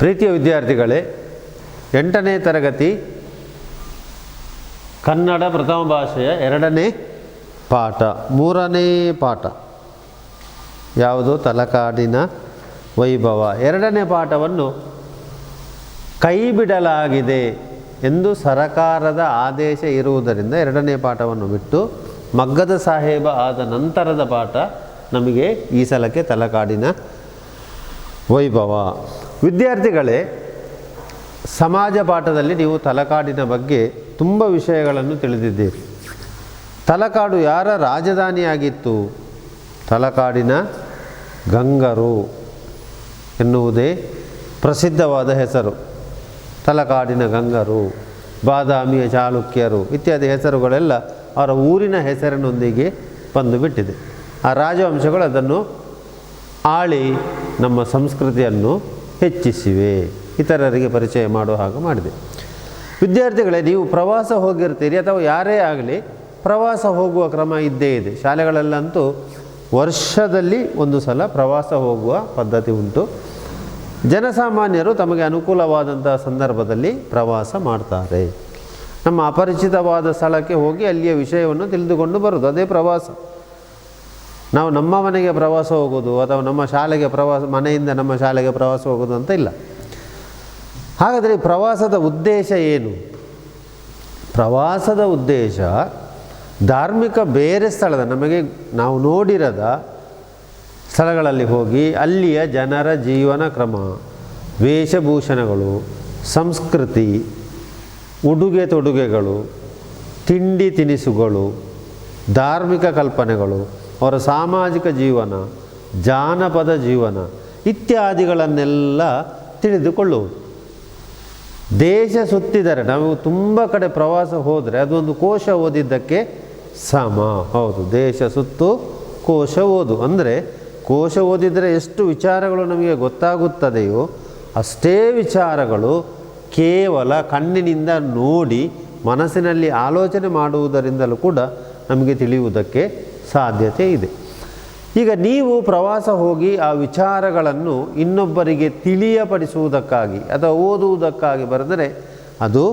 ಪ್ರೀತಿಯ ವಿದ್ಯಾರ್ಥಿಗಳೇ, 8ನೇ ತರಗತಿ ಕನ್ನಡ ಪ್ರಥಮ ಭಾಷೆಯ 2ನೇ ಪಾಠ 3ನೇ ಪಾಠ ಯಾವುದು? ತಲಕಾಡಿನ ವೈಭವ. 2ನೇ ಪಾಠವನ್ನು ಕೈ ಬಿಡಲಾಗಿದೆ ಎಂದು ಸರಕಾರದ ಆದೇಶ ಇರುವುದರಿಂದ 2ನೇ ಪಾಠವನ್ನು ಬಿಟ್ಟು ಮಗ್ಗದ ಸಾಹೇಬ ಆದ ನಂತರದ ಪಾಠ ನಮಗೆ ಈ ಸಲಕ್ಕೆ ತಲಕಾಡಿನ ವೈಭವ. ವಿದ್ಯಾರ್ಥಿಗಳೇ, ಸಮಾಜ ಪಾಠದಲ್ಲಿ ನೀವು ತಲಕಾಡಿನ ಬಗ್ಗೆ ತುಂಬ ವಿಷಯಗಳನ್ನು ತಿಳಿದಿದ್ದೀರಿ. ತಲಕಾಡು ಯಾರ ರಾಜಧಾನಿಯಾಗಿತ್ತು? ತಲಕಾಡಿನ ಗಂಗರು ಎನ್ನುವುದೇ ಪ್ರಸಿದ್ಧವಾದ ಹೆಸರು. ತಲಕಾಡಿನ ಗಂಗರು, ಬಾದಾಮಿಯ ಚಾಲುಕ್ಯರು ಇತ್ಯಾದಿ ಹೆಸರುಗಳೆಲ್ಲ ಅವರ ಊರಿನ ಹೆಸರಿನೊಂದಿಗೆ ಬಂದು ಬಿಟ್ಟಿದೆ. ಆ ರಾಜವಂಶಗಳು ಅದನ್ನು ಆಳಿ ನಮ್ಮ ಸಂಸ್ಕೃತಿಯನ್ನು ಹೆಚ್ಚಿಸಿವೆ, ಇತರರಿಗೆ ಪರಿಚಯ ಮಾಡುವ ಹಾಗೆ ಮಾಡಿದೆ. ವಿದ್ಯಾರ್ಥಿಗಳೇ, ನೀವು ಪ್ರವಾಸ ಹೋಗಿರ್ತೀರಿ ಅಥವಾ ಯಾರೇ ಆಗಲಿ ಪ್ರವಾಸ ಹೋಗುವ ಕ್ರಮ ಇದ್ದೇ ಇದೆ. ಶಾಲೆಗಳಲ್ಲಂತೂ ವರ್ಷದಲ್ಲಿ ಒಂದು ಸಲ ಪ್ರವಾಸ ಹೋಗುವ ಪದ್ಧತಿ ಉಂಟು. ಜನಸಾಮಾನ್ಯರು ತಮಗೆ ಅನುಕೂಲವಾದಂಥ ಸಂದರ್ಭದಲ್ಲಿ ಪ್ರವಾಸ ಮಾಡ್ತಾರೆ. ನಮ್ಮ ಅಪರಿಚಿತವಾದ ಸ್ಥಳಕ್ಕೆ ಹೋಗಿ ಅಲ್ಲಿಯ ವಿಷಯವನ್ನು ತಿಳಿದುಕೊಂಡು ಬರೋದು, ಅದೇ ಪ್ರವಾಸ. ನಾವು ನಮ್ಮ ಮನೆಗೆ ಪ್ರವಾಸ ಹೋಗೋದು ಅಥವಾ ನಮ್ಮ ಶಾಲೆಗೆ ಪ್ರವಾಸ, ಮನೆಯಿಂದ ನಮ್ಮ ಶಾಲೆಗೆ ಪ್ರವಾಸ ಹೋಗೋದು ಅಂತ ಇಲ್ಲ. ಹಾಗಾದರೆ ಪ್ರವಾಸದ ಉದ್ದೇಶ ಏನು? ಪ್ರವಾಸದ ಉದ್ದೇಶ ಧಾರ್ಮಿಕ ಬೇರೆ ಸ್ಥಳದ, ನಮಗೆ ನಾವು ನೋಡಿರದ ಸ್ಥಳಗಳಲ್ಲಿ ಹೋಗಿ ಅಲ್ಲಿಯ ಜನರ ಜೀವನ ಕ್ರಮ, ವೇಷಭೂಷಣಗಳು, ಸಂಸ್ಕೃತಿ, ಉಡುಗೆ ತೊಡುಗೆಗಳು, ತಿಂಡಿ ತಿನಿಸುಗಳು, ಧಾರ್ಮಿಕ ಕಲ್ಪನೆಗಳು, ಅವರ ಸಾಮಾಜಿಕ ಜೀವನ, ಜಾನಪದ ಜೀವನ ಇತ್ಯಾದಿಗಳನ್ನೆಲ್ಲ ತಿಳಿದುಕೊಳ್ಳುವುದು. ದೇಶ ಸುತ್ತಿದರೆ, ನಾವು ತುಂಬ ಕಡೆ ಪ್ರವಾಸ ಹೋದರೆ ಅದೊಂದು ಕೋಶ ಓದಿದ್ದಕ್ಕೆ ಸಮ. ಹೌದು, ದೇಶ ಸುತ್ತು ಕೋಶ ಓದು ಅಂದರೆ ಕೋಶ ಓದಿದರೆ ಎಷ್ಟು ವಿಚಾರಗಳು ನಮಗೆ ಗೊತ್ತಾಗುತ್ತದೆಯೋ ಅಷ್ಟೇ ವಿಚಾರಗಳು ಕೇವಲ ಕಣ್ಣಿನಿಂದ ನೋಡಿ ಮನಸ್ಸಿನಲ್ಲಿ ಆಲೋಚನೆ ಮಾಡುವುದರಿಂದಲೂ ಕೂಡ ನಮಗೆ ತಿಳಿಯುವುದಕ್ಕೆ ಸಾಧ್ಯತೆ ಇದೆ. ಈಗ ನೀವು ಪ್ರವಾಸ ಹೋಗಿ ಆ ವಿಚಾರಗಳನ್ನು ಇನ್ನೊಬ್ಬರಿಗೆ ತಿಳಿಯಪಡಿಸುವುದಕ್ಕಾಗಿ ಅಥವಾ ಓದುವುದಕ್ಕಾಗಿ ಬರೆದರೆ ಅದು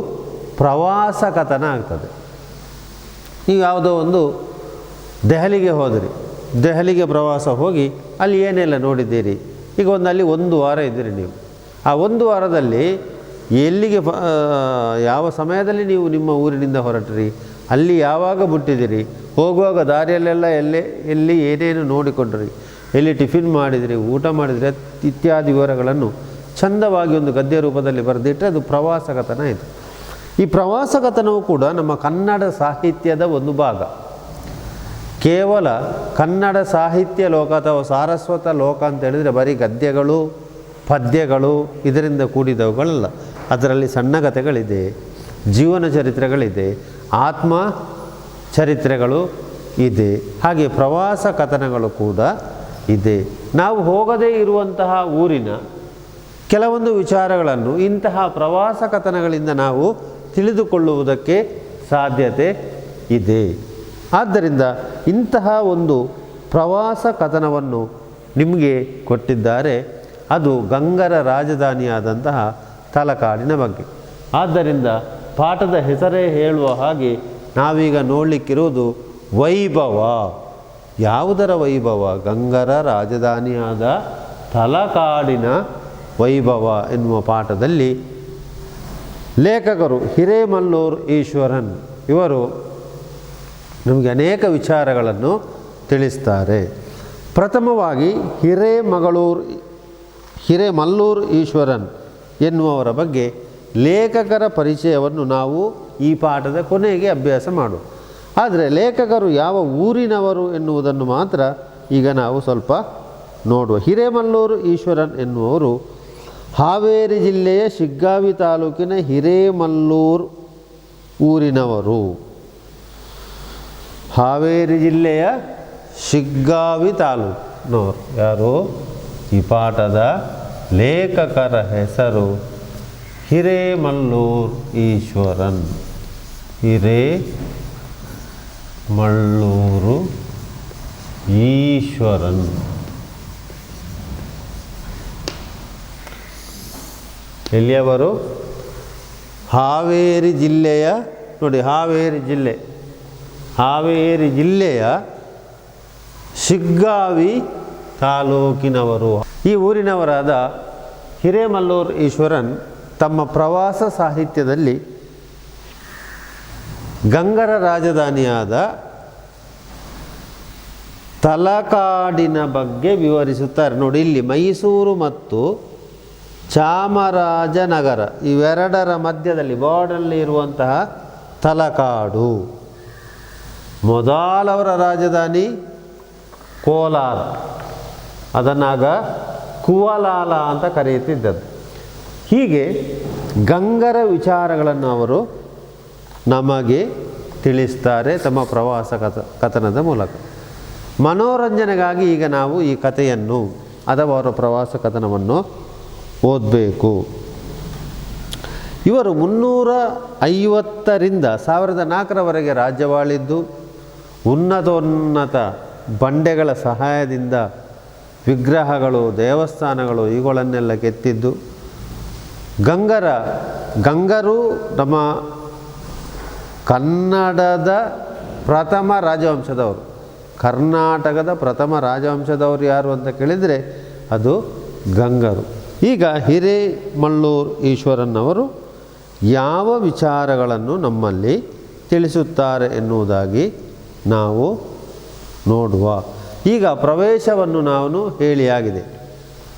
ಪ್ರವಾಸ ಕಥನ ಆಗ್ತದೆ. ನೀವು ಯಾವುದೋ ಒಂದು ದೆಹಲಿಗೆ ಹೋದಿರಿ, ದೆಹಲಿಗೆ ಪ್ರವಾಸ ಹೋಗಿ ಅಲ್ಲಿ ಏನೆಲ್ಲ ನೋಡಿದ್ದೀರಿ? ಈಗ ಅಲ್ಲಿ 1 ವಾರ ಇದ್ದೀರಿ ನೀವು. ಆ 1 ವಾರದಲ್ಲಿ ಎಲ್ಲಿಗೆ ಯಾವ ಸಮಯದಲ್ಲಿ ನೀವು ನಿಮ್ಮ ಊರಿನಿಂದ ಹೊರಟ್ರಿ, ಅಲ್ಲಿ ಯಾವಾಗ ಬಿಟ್ಟಿದ್ದೀರಿ, ಹೋಗುವಾಗ ದಾರಿಯಲ್ಲೆಲ್ಲ ಎಲ್ಲಿ ಏನೇನು ನೋಡಿಕೊಂಡ್ರಿ, ಎಲ್ಲಿ ಟಿಫಿನ್ ಮಾಡಿದಿರಿ, ಊಟ ಮಾಡಿದಿರಿ ಇತ್ಯಾದಿ ವಿವರಗಳನ್ನು ಚಂದವಾಗಿ ಒಂದು ಗದ್ಯ ರೂಪದಲ್ಲಿ ಬರೆದಿಟ್ಟರೆ ಅದು ಪ್ರವಾಸ ಕಥನ ಇದು. ಈ ಪ್ರವಾಸ ಕಥನವು ಕೂಡ ನಮ್ಮ ಕನ್ನಡ ಸಾಹಿತ್ಯದ ಒಂದು ಭಾಗ. ಕೇವಲ ಕನ್ನಡ ಸಾಹಿತ್ಯ ಲೋಕ ಅಥವಾ ಸಾರಸ್ವತ ಲೋಕ ಅಂತ ಹೇಳಿದರೆ ಬರೀ ಗದ್ಯಗಳು ಪದ್ಯಗಳು ಇದರಿಂದ ಕೂಡಿದವುಗಳಲ್ಲ. ಅದರಲ್ಲಿ ಸಣ್ಣ ಕಥೆಗಳಿದೆ, ಜೀವನ ಚರಿತ್ರೆಗಳಿದೆ, ಆತ್ಮ ಚರಿತ್ರೆಗಳು ಇದೆ, ಹಾಗೆ ಪ್ರವಾಸ ಕಥನಗಳು ಕೂಡ ಇದೆ. ನಾವು ಹೋಗದೇ ಇರುವಂತಹ ಊರಿನ ಕೆಲವೊಂದು ವಿಚಾರಗಳನ್ನು ಇಂತಹ ಪ್ರವಾಸ ಕಥನಗಳಿಂದ ನಾವು ತಿಳಿದುಕೊಳ್ಳುವುದಕ್ಕೆ ಸಾಧ್ಯತೆ ಇದೆ. ಆದ್ದರಿಂದ ಇಂತಹ ಒಂದು ಪ್ರವಾಸ ಕಥನವನ್ನು ನಿಮಗೆ ಕೊಟ್ಟಿದ್ದಾರೆ. ಅದು ಗಂಗರ ರಾಜಧಾನಿಯಾದಂತಹ ತಲಕಾಡಿನ ಬಗ್ಗೆ. ಆದ್ದರಿಂದ ಪಾಠದ ಹೆಸರೇ ಹೇಳುವ ಹಾಗೆ ನಾವೀಗ ನೋಡಲಿಕ್ಕಿರುವುದು ವೈಭವ. ಯಾವುದರ ವೈಭವ? ಗಂಗರ ರಾಜಧಾನಿಯಾದ ತಲಕಾಡಿನ ವೈಭವ ಎನ್ನುವ ಪಾಠದಲ್ಲಿ ಲೇಖಕರು ಹಿರೇಮಲ್ಲೂರು ಈಶ್ವರನ್ ಇವರು ನಮಗೆ ಅನೇಕ ವಿಚಾರಗಳನ್ನು ತಿಳಿಸ್ತಾರೆ. ಪ್ರಥಮವಾಗಿ ಹಿರೇಮಲ್ಲೂರು ಈಶ್ವರನ್ ಎನ್ನುವವರ ಬಗ್ಗೆ ಲೇಖಕರ ಪರಿಚಯವನ್ನು ನಾವು ಈ ಪಾಠದ ಕೊನೆಗೆ ಅಭ್ಯಾಸ ಮಾಡುವ. ಆದರೆ ಲೇಖಕರು ಯಾವ ಊರಿನವರು ಎನ್ನುವುದನ್ನು ಮಾತ್ರ ಈಗ ನಾವು ಸ್ವಲ್ಪ ನೋಡುವ. ಹಿರೇಮಲ್ಲೂರು ಈಶ್ವರನ್ ಎನ್ನುವರು ಹಾವೇರಿ ಜಿಲ್ಲೆಯ ಶಿಗ್ಗಾವಿ ತಾಲೂಕಿನ ಹಿರೇಮಲ್ಲೂರು ಊರಿನವರು. ಹಾವೇರಿ ಜಿಲ್ಲೆಯ ಶಿಗ್ಗಾವಿ ತಾಲೂಕಿನವರು. ಯಾರು? ಈ ಪಾಠದ ಲೇಖಕರ ಹೆಸರು ಹಿರೇಮಲ್ಲೂರು ಈಶ್ವರನ್. ಹಿರೇಮಲ್ಲೂರು ಈಶ್ವರನ್. ಎಲ್ಲಿಯವರು? ಹಾವೇರಿ ಜಿಲ್ಲೆಯ, ನೋಡಿ ಹಾವೇರಿ ಜಿಲ್ಲೆಯ ಶಿಗ್ಗಾವಿ ತಾಲೂಕಿನವರು. ಈ ಊರಿನವರಾದ ಹಿರೇಮಲ್ಲೂರು ಈಶ್ವರನ್ ತಮ್ಮ ಪ್ರವಾಸ ಸಾಹಿತ್ಯದಲ್ಲಿ ಗಂಗರ ರಾಜಧಾನಿಯಾದ ತಲಕಾಡಿನ ಬಗ್ಗೆ ವಿವರಿಸುತ್ತಾರೆ. ನೋಡಿ, ಇಲ್ಲಿ ಮೈಸೂರು ಮತ್ತು ಚಾಮರಾಜನಗರ ಇವೆರಡರ ಮಧ್ಯದಲ್ಲಿ ಬಾರ್ಡರಲ್ಲಿ ಇರುವಂತಹ ತಲಕಾಡು. ಮೊದಲವರ ರಾಜಧಾನಿ ಕೋಲಾರ, ಅದನ್ನಾಗ ಕುವಲಾಲ ಅಂತ ಕರೆಯುತ್ತಿದ್ದದ್ದು. ಹೀಗೆ ಗಂಗರ ವಿಚಾರಗಳನ್ನು ಅವರು ನಮಗೆ ತಿಳಿಸ್ತಾರೆ ತಮ್ಮ ಪ್ರವಾಸ ಕಥನದ ಮೂಲಕ. ಮನೋರಂಜನೆಗಾಗಿ ಈಗ ನಾವು ಈ ಕಥೆಯನ್ನು ಅಥವಾ ಅವರ ಪ್ರವಾಸ ಕಥನವನ್ನು ಓದಬೇಕು. ಇವರು 350ರಿಂದ 1004ರವರೆಗೆ ರಾಜ್ಯವಾಳಿದ್ದು, ಉನ್ನತೋನ್ನತ ಬಂಡೆಗಳ ಸಹಾಯದಿಂದ ವಿಗ್ರಹಗಳು, ದೇವಸ್ಥಾನಗಳು ಇವುಗಳನ್ನೆಲ್ಲ ಕೆತ್ತಿದ್ದು. ಗಂಗರು ನಮ್ಮ ಕನ್ನಡದ ಪ್ರಥಮ ರಾಜವಂಶದವರು. ಕರ್ನಾಟಕದ ಪ್ರಥಮ ರಾಜವಂಶದವರು ಯಾರು ಅಂತ ಕೇಳಿದರೆ ಅದು ಗಂಗರು. ಈಗ ಹಿರೇಮಲ್ಲೂರು ಈಶ್ವರನ್ ಅವರು ಯಾವ ವಿಚಾರಗಳನ್ನು ನಮ್ಮಲ್ಲಿ ತಿಳಿಸುತ್ತಾರೆ ಎನ್ನುವುದಾಗಿ ನಾವು ನೋಡುವ. ಈಗ ಪ್ರವೇಶವನ್ನು ನಾನು ಹೇಳಿಯಾಗಿದೆ.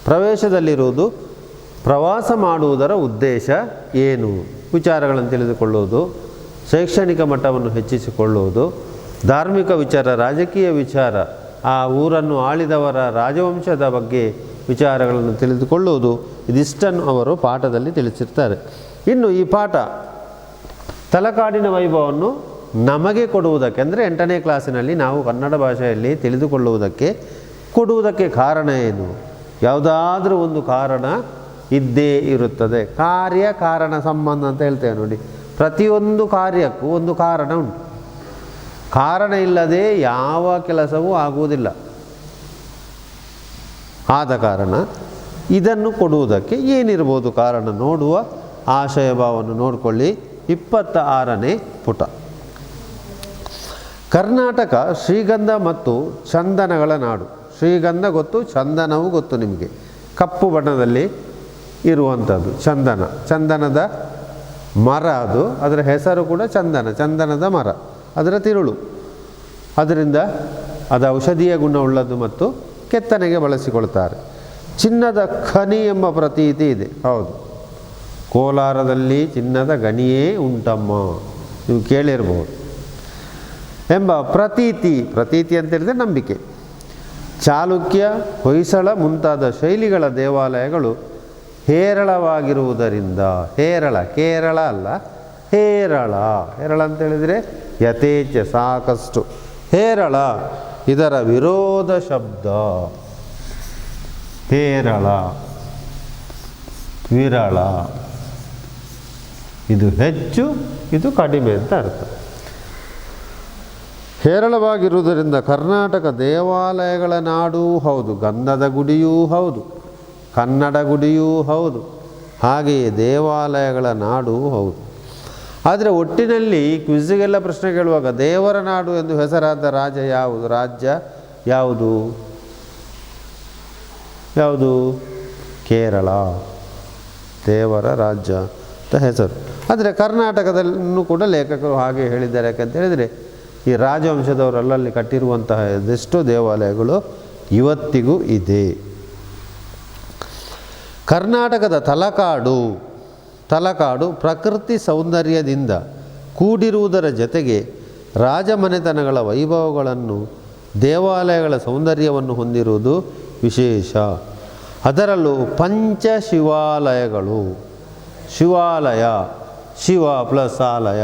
ಪ್ರವೇಶದಲ್ಲಿರುವುದು ಪ್ರವಾಸ ಮಾಡುವುದರ ಉದ್ದೇಶ ಏನು, ವಿಚಾರಗಳನ್ನು ತಿಳಿದುಕೊಳ್ಳುವುದು, ಶೈಕ್ಷಣಿಕ ಮಟ್ಟವನ್ನು ಹೆಚ್ಚಿಸಿಕೊಳ್ಳುವುದು, ಧಾರ್ಮಿಕ ವಿಚಾರ, ರಾಜಕೀಯ ವಿಚಾರ, ಆ ಊರನ್ನು ಆಳಿದವರ ರಾಜವಂಶದ ಬಗ್ಗೆ ವಿಚಾರಗಳನ್ನು ತಿಳಿದುಕೊಳ್ಳುವುದು, ಇದಿಷ್ಟನ್ನು ಅವರು ಪಾಠದಲ್ಲಿ ತಿಳಿಸಿರ್ತಾರೆ. ಇನ್ನು ಈ ಪಾಠ ತಲಕಾಡಿನ ವೈಭವವನ್ನು ನಮಗೆ ಕೊಡುವುದಕ್ಕೆ, ಅಂದರೆ 8ನೇ ಕ್ಲಾಸಿನಲ್ಲಿ ನಾವು ಕನ್ನಡ ಭಾಷೆಯಲ್ಲಿ ತಿಳಿದುಕೊಳ್ಳುವುದಕ್ಕೆ ಕೊಡುವುದಕ್ಕೆ ಕಾರಣ ಏನು? ಯಾವುದಾದ್ರೂ ಒಂದು ಕಾರಣ ಇದ್ದೇ ಇರುತ್ತದೆ. ಕಾರ್ಯ ಕಾರಣ ಸಂಬಂಧ ಅಂತ ಹೇಳ್ತೇವೆ ನೋಡಿ. ಪ್ರತಿಯೊಂದು ಕಾರ್ಯಕ್ಕೂ ಒಂದು ಕಾರಣ ಉಂಟು. ಕಾರಣ ಇಲ್ಲದೆ ಯಾವ ಕೆಲಸವೂ ಆಗುವುದಿಲ್ಲ. ಆದ ಕಾರಣ ಇದನ್ನು ಕೊಡುವುದಕ್ಕೆ ಏನಿರ್ಬೋದು ಕಾರಣ ನೋಡುವ ಆಶಯ ಭಾವವನ್ನು ನೋಡಿಕೊಳ್ಳಿ. 26ನೇ ಪುಟ. ಕರ್ನಾಟಕ ಶ್ರೀಗಂಧ ಮತ್ತು ಚಂದನಗಳ ನಾಡು. ಶ್ರೀಗಂಧ ಗೊತ್ತು, ಚಂದನವೂ ಗೊತ್ತು ನಿಮಗೆ. ಕಪ್ಪು ಬಣ್ಣದಲ್ಲಿ ಇರುವಂಥದ್ದು ಚಂದನದ ಮರ ಅದು. ಅದರ ಹೆಸರು ಕೂಡ ಚಂದನದ ಮರ, ಅದರ ತಿರುಳು. ಅದರಿಂದ ಅದು ಔಷಧೀಯ ಗುಣವುಳ್ಳದ್ದು ಮತ್ತು ಕೆತ್ತನೆಗೆ ಬಳಸಿಕೊಳ್ತಾರೆ. ಚಿನ್ನದ ಖನಿ ಎಂಬ ಪ್ರತೀತಿ ಇದೆ. ಹೌದು, ಕೋಲಾರದಲ್ಲಿ ಚಿನ್ನದ ಗಣಿಯೇ ಉಂಟಮ್ಮ, ನೀವು ಕೇಳಿರ್ಬೋದು ಎಂಬ ಪ್ರತೀತಿ ಅಂತ ಹೇಳಿದರೆ ನಂಬಿಕೆ. ಚಾಲುಕ್ಯ, ಹೊಯ್ಸಳ ಮುಂತಾದ ಶೈಲಿಗಳ ದೇವಾಲಯಗಳು ಹೇರಳವಾಗಿರುವುದರಿಂದ, ಕೇರಳ ಅಲ್ಲ, ಹೇರಳ ಅಂತ ಹೇಳಿದರೆ ಯಥೇಚ್ಛ, ಸಾಕಷ್ಟು. ಹೇರಳ ಇದರ ವಿರೋಧ ಶಬ್ದ. ಹೇರಳ, ವಿರಳ, ಇದು ಹೆಚ್ಚು, ಇದು ಕಡಿಮೆ ಅಂತ ಅರ್ಥ. ಹೇರಳವಾಗಿರುವುದರಿಂದ ಕರ್ನಾಟಕ ದೇವಾಲಯಗಳ ನಾಡೂ ಹೌದು, ಗಂಧದ ಗುಡಿಯೂ ಹೌದು, ಕನ್ನಡ ಗುಡಿಯೂ ಹೌದು, ಹಾಗೆಯೇ ದೇವಾಲಯಗಳ ನಾಡೂ ಹೌದು. ಆದರೆ ಒಟ್ಟಿನಲ್ಲಿ ಕ್ವಿಜ್ಜಿಗೆಲ್ಲ ಪ್ರಶ್ನೆ ಕೇಳುವಾಗ ದೇವರ ನಾಡು ಎಂದು ಹೆಸರಾದ ರಾಜ್ಯ ಯಾವುದು? ಕೇರಳ, ದೇವರ ರಾಜ್ಯ ಅಂತ ಹೆಸರು. ಆದರೆ ಕರ್ನಾಟಕದಲ್ಲೂ ಕೂಡ ಲೇಖಕರು ಹಾಗೆ ಹೇಳಿದ್ದಾರೆ. ಯಾಕಂತ ಹೇಳಿದರೆ ಈ ರಾಜವಂಶದವರು ಅಲ್ಲಲ್ಲಿ ಕಟ್ಟಿರುವಂತಹ ಅದೆಷ್ಟೋ ದೇವಾಲಯಗಳು ಇವತ್ತಿಗೂ ಇದೆ. ಕರ್ನಾಟಕದ ತಲಕಾಡು ಪ್ರಕೃತಿ ಸೌಂದರ್ಯದಿಂದ ಕೂಡಿರುವುದರ ಜೊತೆಗೆ ರಾಜಮನೆತನಗಳ ವೈಭವಗಳನ್ನು, ದೇವಾಲಯಗಳ ಸೌಂದರ್ಯವನ್ನು ಹೊಂದಿರುವುದು ವಿಶೇಷ. ಅದರಲ್ಲೂ ಪಂಚಶಿವಾಲಯಗಳು. ಶಿವಾಲಯ, ಶಿವ ಪ್ಲಸ್ ಆಲಯ,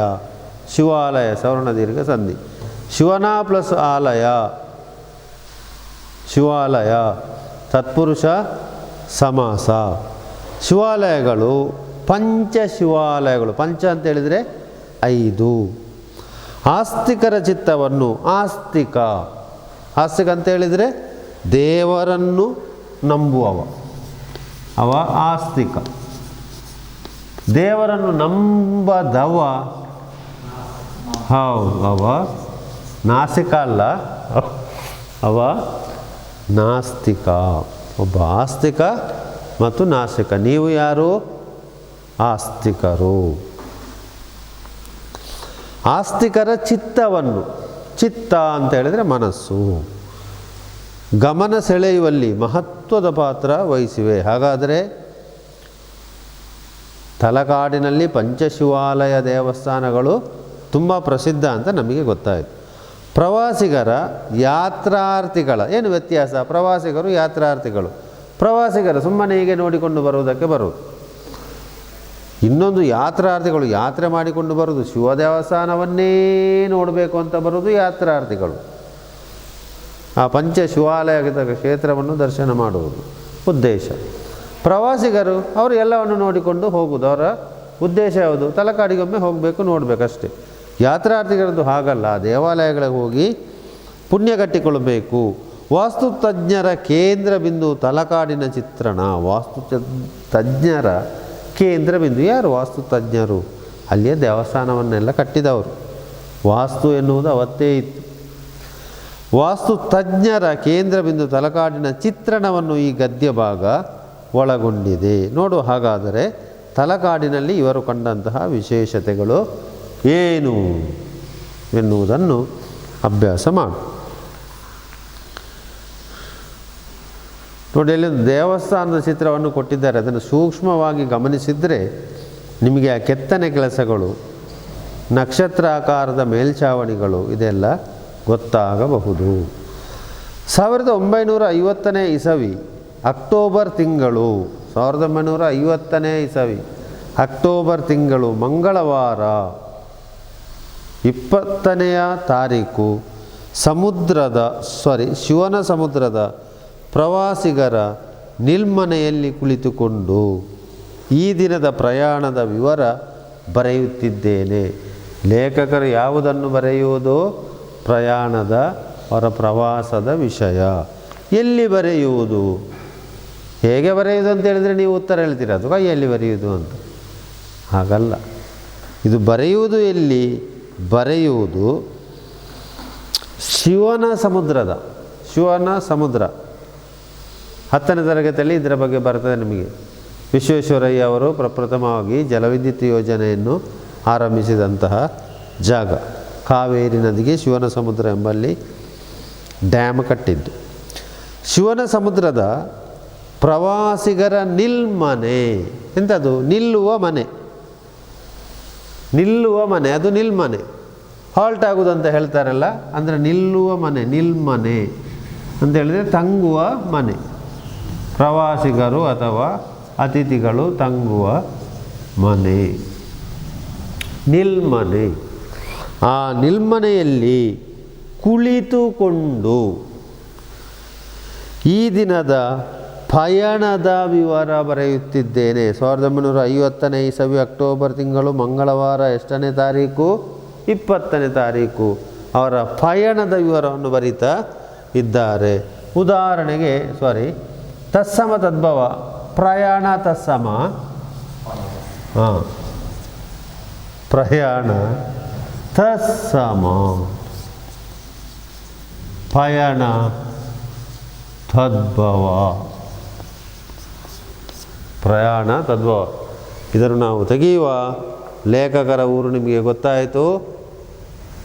ಶಿವಾಲಯ ಸವರ್ಣ ದೀರ್ಘ ಸಂಧಿ, ಶಿವನ ಪ್ಲಸ್ ಆಲಯ, ಶಿವಾಲಯ ತತ್ಪುರುಷ ಸಮಾಸ. ಶಿವಾಲಯಗಳು ಪಂಚಶಿವಾಲಯಗಳು. ಪಂಚ ಅಂತ ಹೇಳಿದರೆ 5. ಆಸ್ತಿಕರ ಚಿತ್ತವನ್ನು, ಆಸ್ತಿಕ ಅಂತ ಹೇಳಿದರೆ ದೇವರನ್ನು ನಂಬುವವ, ಅವ ಆಸ್ತಿಕ. ದೇವರನ್ನು ನಂಬದವ ಹೌದು ಅವ ನಾಸ್ತಿಕ ಅಲ್ಲ, ಅವ ನಾಸ್ತಿಕ. ಒಬ್ಬ ಆಸ್ತಿಕ ಮತ್ತು ನಾಸ್ತಿಕ. ನೀವು ಯಾರು? ಆಸ್ತಿಕರು. ಆಸ್ತಿಕರ ಚಿತ್ತವನ್ನು, ಚಿತ್ತ ಅಂತ ಹೇಳಿದರೆ ಮನಸ್ಸು, ಗಮನ ಸೆಳೆಯುವಲ್ಲಿ ಮಹತ್ವದ ಪಾತ್ರ ವಹಿಸಿವೆ. ಹಾಗಾದರೆ ತಲಕಾಡಿನಲ್ಲಿ ಪಂಚಶಿವಾಲಯ ದೇವಸ್ಥಾನಗಳು ತುಂಬ ಪ್ರಸಿದ್ಧ ಅಂತ ನಮಗೆ ಗೊತ್ತಾಯಿತು. ಪ್ರವಾಸಿಗರ ಯಾತ್ರಾರ್ಥಿಗಳ ಏನು ವ್ಯತ್ಯಾಸ? ಪ್ರವಾಸಿಗರು ಯಾತ್ರಾರ್ಥಿಗಳು. ಪ್ರವಾಸಿಗರು ಸುಮ್ಮನೆ ಹೀಗೆ ನೋಡಿಕೊಂಡು ಬರುವುದಕ್ಕೆ ಬರುವುದು. ಇನ್ನೊಂದು ಯಾತ್ರಾರ್ಥಿಗಳು ಯಾತ್ರೆ ಮಾಡಿಕೊಂಡು ಬರುವುದು, ಶಿವ ದೇವಸ್ಥಾನವನ್ನೇ ನೋಡಬೇಕು ಅಂತ ಬರುವುದು ಯಾತ್ರಾರ್ಥಿಗಳು. ಆ ಪಂಚ ಶಿವಾಲಯದ ಕ್ಷೇತ್ರವನ್ನು ದರ್ಶನ ಮಾಡುವುದು ಉದ್ದೇಶ. ಪ್ರವಾಸಿಗರು ಅವರು ಎಲ್ಲವನ್ನು ನೋಡಿಕೊಂಡು ಹೋಗುವುದು. ಅವರ ಉದ್ದೇಶ ಯಾವುದು? ತಲಕಾಡಿಗೊಮ್ಮೆ ಹೋಗಬೇಕು, ನೋಡಬೇಕಷ್ಟೇ. ಯಾತ್ರಾರ್ಥಿಗಳದ್ದು ಹಾಗಲ್ಲ, ದೇವಾಲಯಗಳಿಗೆ ಹೋಗಿ ಪುಣ್ಯ ಕಟ್ಟಿಕೊಳ್ಳಬೇಕು. ವಾಸ್ತುತಜ್ಞರ ಕೇಂದ್ರ ಬಿಂದು ತಲಕಾಡಿನ ಚಿತ್ರಣ. ತಜ್ಞರ ಕೇಂದ್ರ ಬಿಂದು ಯಾರು? ವಾಸ್ತುತಜ್ಞರು. ಅಲ್ಲಿಯೇ ದೇವಸ್ಥಾನವನ್ನೆಲ್ಲ ಕಟ್ಟಿದವರು. ವಾಸ್ತು ಎನ್ನುವುದು ಅವತ್ತೇ ಇತ್ತು. ವಾಸ್ತು ತಜ್ಞರ ಕೇಂದ್ರ ಬಿಂದು ತಲಕಾಡಿನ ಚಿತ್ರಣವನ್ನು ಈ ಗದ್ಯ ಭಾಗ ಒಳಗೊಂಡಿದೆ. ನೋಡು, ಹಾಗಾದರೆ ತಲಕಾಡಿನಲ್ಲಿ ಇವರು ಕಂಡಂತಹ ವಿಶೇಷತೆಗಳು ಏನು ಎನ್ನುವುದನ್ನು ಅಭ್ಯಾಸ ಮಾಡು. ನೋಡಿ, ಅಲ್ಲಿ ದೇವಸ್ಥಾನದ ಚಿತ್ರವನ್ನು ಕೊಟ್ಟಿದ್ದಾರೆ. ಅದನ್ನು ಸೂಕ್ಷ್ಮವಾಗಿ ಗಮನಿಸಿದರೆ ನಿಮಗೆ ಆ ಕೆತ್ತನೆ ಕೆಲಸಗಳು, ನಕ್ಷತ್ರಾಕಾರದ ಮೇಲ್ಛಾವಣಿಗಳು ಇದೆಲ್ಲ ಗೊತ್ತಾಗಬಹುದು. 1950ನೇ ಇಸವಿ ಅಕ್ಟೋಬರ್ ತಿಂಗಳು, 1950ನೇ ಇಸವಿ ಅಕ್ಟೋಬರ್ ತಿಂಗಳು ಮಂಗಳವಾರ 20ನೇ ತಾರೀಕು ಶಿವನ ಸಮುದ್ರದ ಪ್ರವಾಸಿಗರ ನಿಲ್ಮನೆಯಲ್ಲಿ ಕುಳಿತುಕೊಂಡು ಈ ದಿನದ ಪ್ರಯಾಣದ ವಿವರ ಬರೆಯುತ್ತಿದ್ದೇನೆ. ಲೇಖಕರು ಯಾವುದನ್ನು ಬರೆಯುವುದು? ಪ್ರಯಾಣದ ಅವರ ಪ್ರವಾಸದ ವಿಷಯ. ಎಲ್ಲಿ ಬರೆಯುವುದು? ಹೇಗೆ ಬರೆಯುವುದು ಅಂತ ಹೇಳಿದರೆ ನೀವು ಉತ್ತರ ಹೇಳ್ತೀರ, ಅದು ಕೈಯಲ್ಲಿ ಬರೆಯುವುದು ಅಂತ. ಹಾಗಲ್ಲ, ಇದು ಬರೆಯುವುದು ಎಲ್ಲಿ? ಬರೆಯುವುದು ಶಿವನ ಸಮುದ್ರ. 10ನೇ ತರಗತಿಯಲ್ಲಿ ಇದರ ಬಗ್ಗೆ ಬರ್ತದೆ ನಿಮಗೆ. ವಿಶ್ವೇಶ್ವರಯ್ಯ ಅವರು ಪ್ರಪ್ರಥಮವಾಗಿ ಜಲವಿದ್ಯುತ್ ಯೋಜನೆಯನ್ನು ಆರಂಭಿಸಿದಂತಹ ಜಾಗ. ಕಾವೇರಿ ನದಿಗೆ ಶಿವನ ಸಮುದ್ರ ಎಂಬಲ್ಲಿ ಡ್ಯಾಮ್ ಕಟ್ಟಿದ್ದು. ಶಿವನ ಸಮುದ್ರದ ಪ್ರವಾಸಿಗರ ನಿಲ್ಮನೆ. ಎಂಥದ್ದು? ನಿಲ್ಲುವ ಮನೆ. ಅದು ನಿಲ್ಮನೆ. ಹಾಲ್ಟ್ ಆಗುವುದು ಅಂತ ಹೇಳ್ತಾರಲ್ಲ, ಅಂದರೆ ನಿಲ್ಲುವ ಮನೆ, ನಿಲ್ಮನೆ ಅಂತ ಹೇಳಿದರೆ ತಂಗುವ ಮನೆ. ಪ್ರವಾಸಿಗರು ಅಥವಾ ಅತಿಥಿಗಳು ತಂಗುವ ಮನೆ, ನಿಲ್ಮನೆ. ಆ ನಿಲ್ಮನೆಯಲ್ಲಿ ಕುಳಿತುಕೊಂಡು ಈ ದಿನದ ಪಯಣದ ವಿವರ ಬರೆಯುತ್ತಿದ್ದೇನೆ. 1950ನೇ ಇಸವಿ ಅಕ್ಟೋಬರ್ ತಿಂಗಳು ಮಂಗಳವಾರ ಎಷ್ಟನೇ ತಾರೀಕು? 20ನೇ ತಾರೀಕು. ಅವರ ಪಯಣದ ವಿವರವನ್ನು ಬರೀತಾ ಇದ್ದಾರೆ. ಉದಾಹರಣೆಗೆ ತತ್ಸಮ ತದ್ಭವ. ಪ್ರಯಾಣ ತತ್ಸಮ, ಪ್ರಯಾಣ ತತ್ಸಮ, ಪಯಣ ತದ್ಭವ. ಪ್ರಯಾಣ ತದ್ಭವ ಇದನ್ನು ನಾವು ತೆಗೆಯುವ. ಲೇಖಕರ ಊರು ನಿಮಗೆ ಗೊತ್ತಾಯಿತು.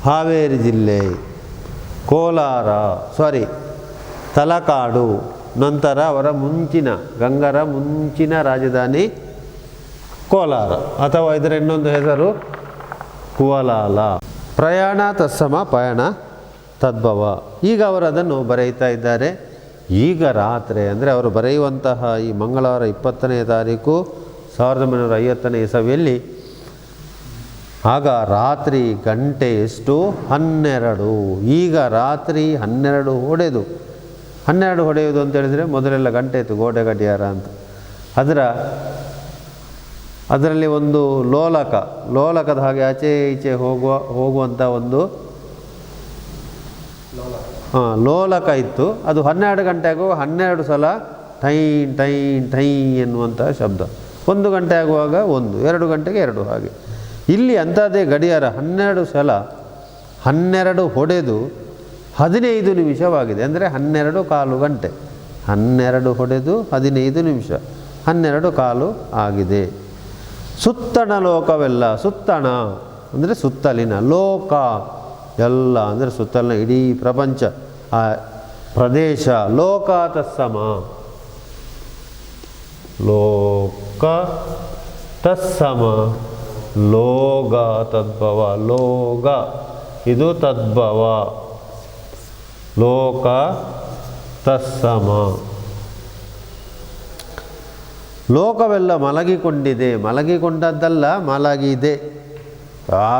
ಹಾವೇರಿ ಜಿಲ್ಲೆ, ಕೋಲಾರ, ತಲಕಾಡು. ನಂತರ ಅವರ ಗಂಗರ ಮುಂಚಿನ ರಾಜಧಾನಿ ಕೋಲಾರ, ಅಥವಾ ಇದರ ಇನ್ನೊಂದು ಹೆಸರು ಕುವಲಾಲ. ಪ್ರಯಾಣ ತತ್ಸಮ, ಪಯಣ ತದ್ಭವ. ಈಗ ಅವರು ಅದನ್ನು ಬರೆಯುತ್ತಾ ಇದ್ದಾರೆ. ಈಗ ರಾತ್ರಿ ಅಂದರೆ ಅವರು ಬರೆಯುವಂತಹ ಈ ಮಂಗಳವಾರ 20ನೇ ತಾರೀಕು 1950ನೇ ಇಸವಿಯಲ್ಲಿ, ಆಗ ರಾತ್ರಿ ಗಂಟೆ ಎಷ್ಟು? 12. ಈಗ ರಾತ್ರಿ 12 ಹೊಡೆಯುವುದು ಅಂತ ಹೇಳಿದರೆ, ಮೊದಲೆಲ್ಲ ಗಂಟೆ ಇತ್ತು, ಗೋಡೆ ಗಡಿಯಾರ ಅಂತ. ಅದರಲ್ಲಿ ಒಂದು ಲೋಲಕದ ಹಾಗೆ ಆಚೆ ಈಚೆ ಹೋಗುವಂಥ ಒಂದು ಲೋಲಕ ಇತ್ತು. ಅದು 12 ಗಂಟೆಗೂ 12 ಸಲ ಟೈ ಟೈ ಟೈ ಎನ್ನುವಂಥ ಶಬ್ದ. 1 ಗಂಟೆ ಆಗುವಾಗ 1, 2 ಗಂಟೆಗೆ 2 ಹಾಗೆ. ಇಲ್ಲಿ ಅಂಥದ್ದೇ ಗಡಿಯಾರ 12 ಸಲ 12 ಹೊಡೆದು 15 ನಿಮಿಷವಾಗಿದೆ. ಅಂದರೆ 12 ಗಂಟೆ. 12 ಹೊಡೆದು 15 ನಿಮಿಷ, 12 ಆಗಿದೆ. ಸುತ್ತಣ ಲೋಕವೆಲ್ಲ, ಸುತ್ತಣ ಅಂದರೆ ಸುತ್ತಲಿನ, ಲೋಕ ಎಲ್ಲ ಅಂದರೆ ಸುತ್ತಲಿನ ಇಡೀ ಪ್ರಪಂಚ, ಆ ಪ್ರದೇಶ. ಲೋಕ ತತ್ಸಮ, ಲೋಕ ತತ್ಸಮ, ಲೋಗ ತದ್ಭವ, ಲೋಗ ಇದು ತದ್ಭವ, ಲೋಕ ತತ್ಸಮ. ಲೋಕವೆಲ್ಲ ಮಲಗಿಕೊಂಡಿದೆ, ಮಲಗಿಕೊಂಡದ್ದಲ್ಲ ಮಲಗಿದೆ.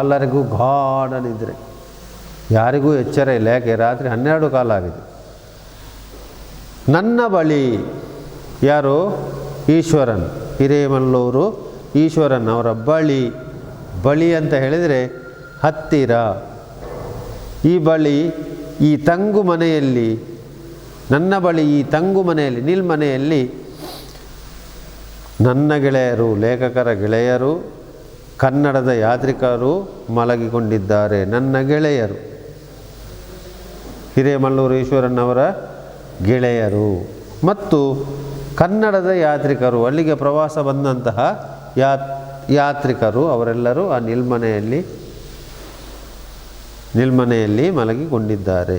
ಎಲ್ಲರಿಗೂ ಗಾಢ ನಿದ್ರೆ, ಯಾರಿಗೂ ಎಚ್ಚರ ಇಲ್ಲ. ಯಾಕೆ? ರಾತ್ರಿ 12 ಆಗಿದೆ. ನನ್ನ ಬಳಿ ಯಾರು? ಈಶ್ವರನ್, ಹಿರೇಮಲ್ಲೂರು ಈಶ್ವರನ್ ಅವರ ಬಳಿ. ಬಳಿ ಅಂತ ಹೇಳಿದರೆ ಹತ್ತಿರ. ಈ ಬಳಿ, ಈ ತಂಗು ಮನೆಯಲ್ಲಿ, ನನ್ನ ಬಳಿ ಈ ತಂಗು ಮನೆಯಲ್ಲಿ, ನಿಲ್ಮನೆಯಲ್ಲಿ ನನ್ನ ಗೆಳೆಯರು, ಲೇಖಕರ ಗೆಳೆಯರು, ಕನ್ನಡದ ಯಾತ್ರಿಕರು ಮಲಗಿಕೊಂಡಿದ್ದಾರೆ. ನನ್ನ ಗೆಳೆಯರು, ಹಿರೇಮಲ್ಲೂರು ಈಶ್ವರನ್ನವರ ಗೆಳೆಯರು ಮತ್ತು ಕನ್ನಡದ ಯಾತ್ರಿಕರು, ಅಲ್ಲಿಗೆ ಪ್ರವಾಸ ಬಂದಂತಹ ಯಾತ್ರಿಕರು, ಅವರೆಲ್ಲರೂ ಆ ನಿಲ್ಮನೆಯಲ್ಲಿ ಮಲಗಿಕೊಂಡಿದ್ದಾರೆ.